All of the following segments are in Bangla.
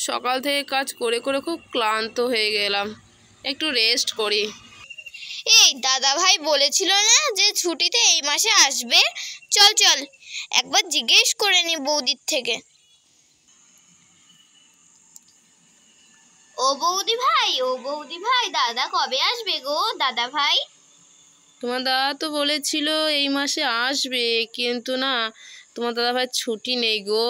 সকাল থেকে কাজ করে করে খুব ক্লান্ত হয়ে গেলাম, একটু রেস্ট করি। এই দাদা ভাই বলেছিল না যে ছুটিতে এই মাসে আসবে? চল চল একবার জিজ্ঞেস করে নি বৌদির থেকে। ও বৌদি ভাই দাদা কবে আসবে গো দাদা ভাই? তোমার দাদা তো বলেছিল এই মাসে আসবে, কিন্তু না, তোমার দাদা ভাই ছুটি নেই গো।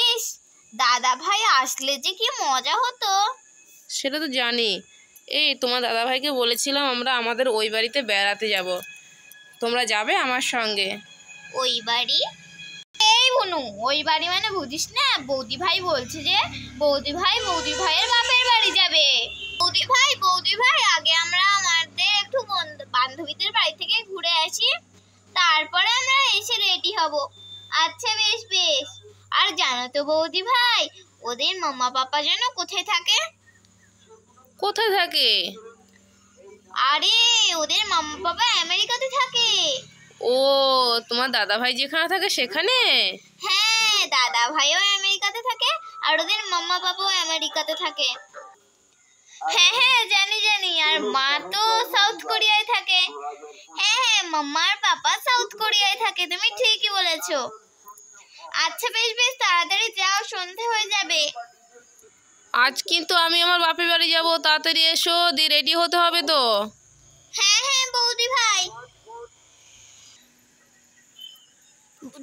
ইস, দাদা ভাই আসলে যে কি মজা হতো। সেটা তো জানি। এই তোমার দাদা ভাইকে বলেছিলাম আমরা আমাদের ওই বাড়িতে বেড়াতে যাব, তোমরা যাবে আমার সঙ্গে? ওই বাড়ি? এই বনু, ওই বাড়ি মানে বুঝিস না? বৌদি ভাই বলছে যে বৌদি ভাইয়ের বাপের বাড়ি যাবে। বৌদি ভাই আগে আমরা আমাদের একটু বান্ধবীদের বাড়ি থেকে ঘুরে আসি, তারপরে আমরা এসে রেডি হব। আচ্ছা বেশ বেশ। আর জানো তো বৌদি ভাই, ওদের মামা পাপা যেন কোথায় থাকে? কোথায় থাকে? আরে ওদের মামা বাবা আমেরিকাতে থাকে। ও, তোমার দাদা ভাই যেখানে থাকে সেখানে? হ্যাঁ, দাদা ভাইও আমেরিকাতে থাকে আর ওদের মামা বাবাও আমেরিকাতে থাকে। হ্যাঁ জানি। আর মা তো সাউথ কোরিয়ায় থাকে। হ্যাঁ, মাম্মা আর পাপা সাউথ কোরিয়ায় থাকে, তুমি ঠিকই বলেছো। আচ্ছা বেশ তাড়াতাড়ি যাও, সন্ধে হয়ে যাবে। আজ কিন্তু আমি আমার বাপের বাড়ি যাব, তাড়াতাড়ি এসো, দিয়ে রেডি হতে হবে তো। হ্যাঁ বৌদি ভাই।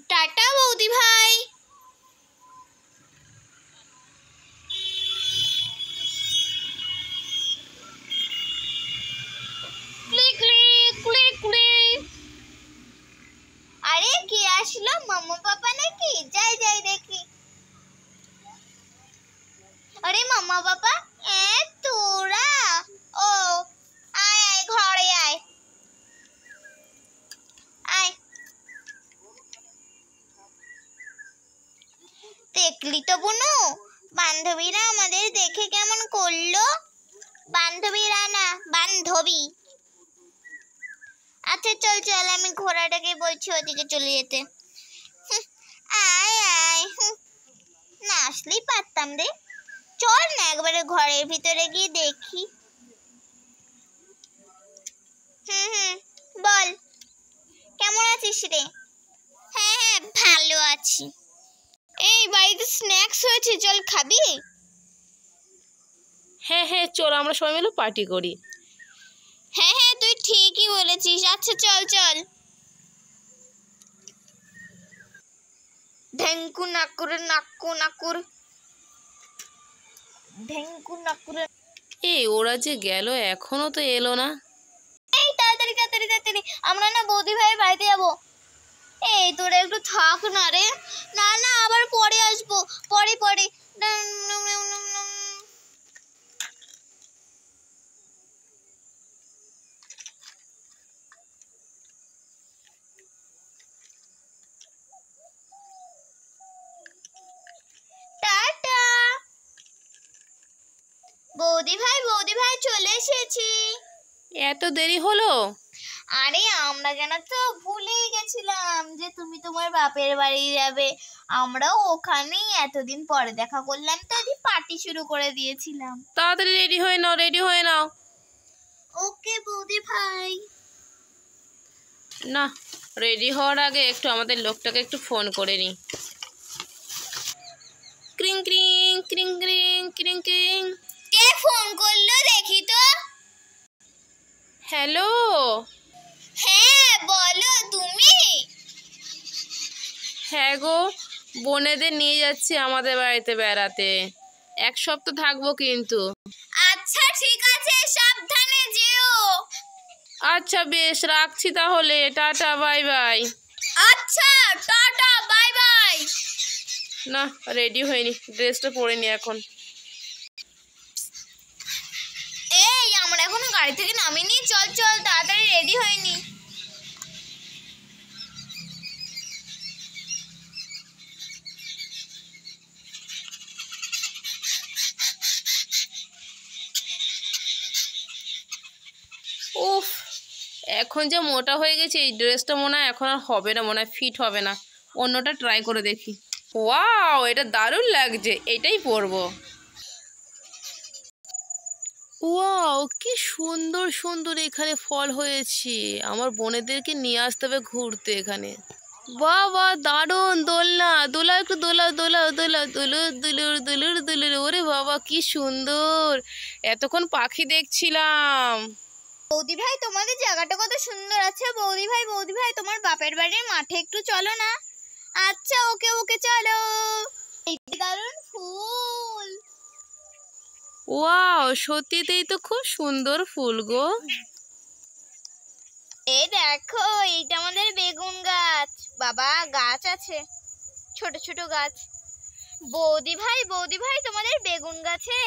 টাটা বৌদি ভাই। আরে কে আসলো? মাম্মা পাপা নাকি? যাই দেখি। আরে মাম্মা পাপা, তোরা? ও আয় ঘরে আয়। দেখলি তো বুনু, বান্ধবীরা আমাদের দেখে কেমন করলো? বান্ধবীরা না, বান্ধবী। আচ্ছা চল আমি ঘোড়াটাকে বলছি ওদিকে চলে যেতে। আয় না আসলেই পারতাম রে। চল না একবারে ঘরের ভিতরে গিয়ে দেখি। বল, কেমন আছিস রে? হ্যাঁ ভালো আছি। এই বাড়িতে স্ন্যাক্স হয়েছে, চল খাবি? হ্যাঁ চল, আমরা সবাই মিলে পার্টি করি। হ্যাঁ তুই ঠিকই বলেছিস। আচ্ছা চল। ঢেঙ্কু নাকুর। এই ওরা যে গেল, এখনো তো এলো না। এই তাড়াতাড়ি আমরা না বৌদি ভাইয়ের বাড়িতে যাবো। এই তোরা একটু থাক না রে। না আবার পরে আসবো, পরে। টাটা। বৌদি ভাই চলে এসেছি। এত দেরি হলো? আরে আমরা যেন তো ভুলেই গেছিলাম যে তুমি তোমার বাপের বাড়ি যাবে। আমরাও ওখানেই এতদিন পরে দেখা করলাম, তো পার্টি শুরু করে দিয়েছিলাম। তাড়াতাড়ি রেডি হয়ে নাও। ওকে বৌদি ভাই। না, রেডি হওয়ার আগে একটু আমাদের লোকটাকে একটু ফোন করে নি। ক্রিং ক্রিং। কে ফোন করলো দেখি তো? হ্যালো। হ্যাঁ বলো তুমি। হ্যাঁ গো, বোনেদের নিয়ে যাচ্ছি আমাদের বাড়িতে বেড়াতে, 1 সপ্তাহ থাকবো কিন্তু। আচ্ছা ঠিক আছে, সাবধানে যেও। আচ্ছা বেশ, রাখছি তাহলে, টাটা বাই বাই। আচ্ছা টাটা বাই বাই। না, রেডি হয়নি, ড্রেসটা পরে নি এখন। এই আমরা এখনো গাড়ি থেকে নামিনি, চল তাড়াতাড়ি রেডি হয়নি। উফ, এখন যে মোটা হয়ে গেছে, এই ড্রেসটা মনে হয় এখন আর হবে না, মনে হয় ফিট হবে না, অন্যটা ট্রাই করে দেখি। ওয়াও, এটা দারুণ লাগছে, এটাই পরবো। ওয়াও, কি সুন্দর সুন্দর এখানে ফল হয়েছে। আমার বোনেদেরকে নিয়ে আসতে হবে ঘুরতে এখানে। বাহ বাহ, দারুণ দোলনা, দোলা একটু দোলা দোলা দোলা দুলুর দুলুর দুলুর দুলুর। ওরে বাবা, কি সুন্দর, এতক্ষণ পাখি দেখছিলাম। বৌদি ভাই, তোমাদের জায়গাটা কত সুন্দর আছে। বৌদি ভাই তোমার বাপের বাড়ির মাঠে একটু চলো না। আচ্ছা, ওকে ওকে চলো। এই যে দারুণ ফুল। ওয়াও, সত্যিতেই তো খুব সুন্দর ফুল গো। এই দেখো, এইটা আমাদের বেগুন গাছ। বাবা, গাছ আছে, ছোট ছোট গাছ। বৌদি ভাই তোমাদের বেগুন গাছে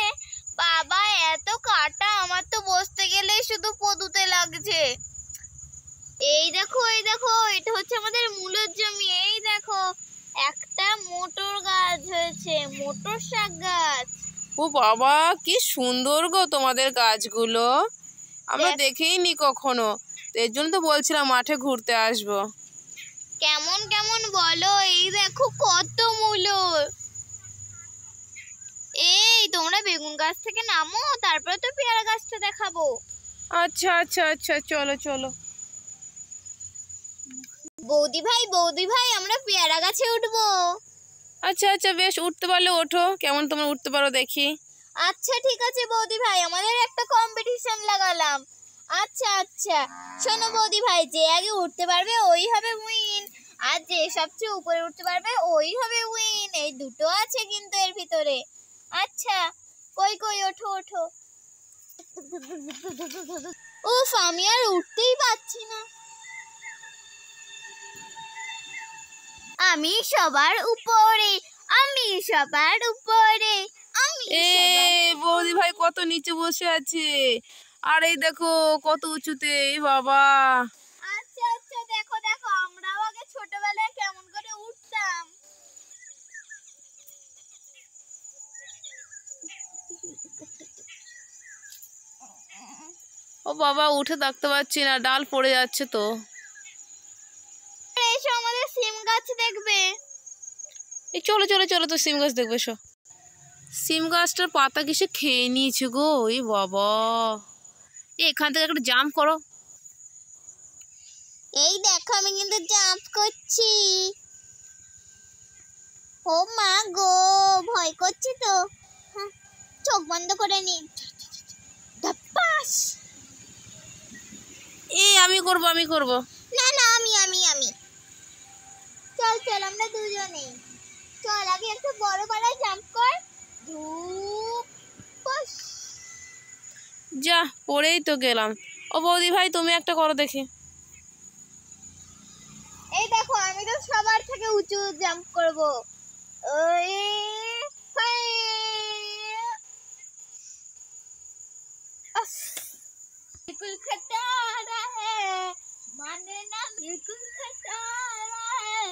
বাবা এত কাটা, আমার তো বসতে গেলে শুধু পদুতে লাগছে। এই দেখো এটা হচ্ছে আমাদের মূলের জমি। এই দেখো, একটা মোটর গাছ হয়েছে, মোটর শাক গাছ। ও বাবা, কি সুন্দর গো তোমাদের গাছগুলো, আমরা দেখেই নি কখনো। এর জন্য তো বলছিলাম মাঠে ঘুরতে আসবো। কেমন কেমন বলো, এই দেখো কত মূলো। এই তোমরা বেগুন গাছ থেকে নামো, তারপরে তো পেয়ারা গাছটা দেখাবো। আচ্ছা আচ্ছা আচ্ছা, চলো চলো। বৌদি ভাই আমরা পেয়ারা গাছে উঠবো। আচ্ছা আচ্ছা, বেশ, উঠতে পারলে ওঠো, কেমন তোমরা উঠতে পারো দেখি। আচ্ছা ঠিক আছে বৌদি ভাই, আমাদের একটা কম্পিটিশন লাগালাম। আচ্ছা আচ্ছা, শোনো বৌদি ভাই, যে আগে উঠতে পারবে ওই হবে উইন, আর যে সবচেয়ে উপরে উঠতে পারবে ওই হবে উইন। এই দুটো আছে কিন্তু এর ভিতরে। আচ্ছা, কই কই, ওঠো ওঠো। উফ, আমি আর উঠতেই পারছি না। আমি সবার উপরে, আমি সবার উপরে, আমি এ বৌদি ভাই কত নিচে বসে আছে, আর এই দেখো কত উঁচুতে, এ বাবা। আচ্ছা আচ্ছা, দেখো দেখো, আমরাও আগে ছোটবেলায় কেমন করে উঠতাম। ও বাবা, উঠে থাকতে পারছি না, ডাল পড়ে যাচ্ছে তো। এসো, আমাদের সিম গাছ দেখবে। এই চলো চলো চলো, তো সিম গাছ দেখবে এসো। সিম গাছটার পাতা কিসে খেয়ে নিয়েছে গো, এই বাবা। এখান থেকে একটা জাম্প করো। এই দেখো, আমি কিন্তু জাম্প করছি। ও মা গো, ভয় করছে তো। হ্যাঁ, চোখ বন্ধ করে নি। ধপাস। আমি করব আমি করব। না না, আমি চল চল, আমরা দুজনেই। চল, আগে একটা বড় পাড়ায় জাম্প কর। ধূপ পাস। যা, পড়েই তো গেলাম। ও বৌদি ভাই, তুমি একটা করো দেখি। এই দেখো, আমি তো সবার থেকে উঁচু জাম্প করব। ওই बिल्कुल खटा रहा है, माने ना बिल्कुल खटा रहा है।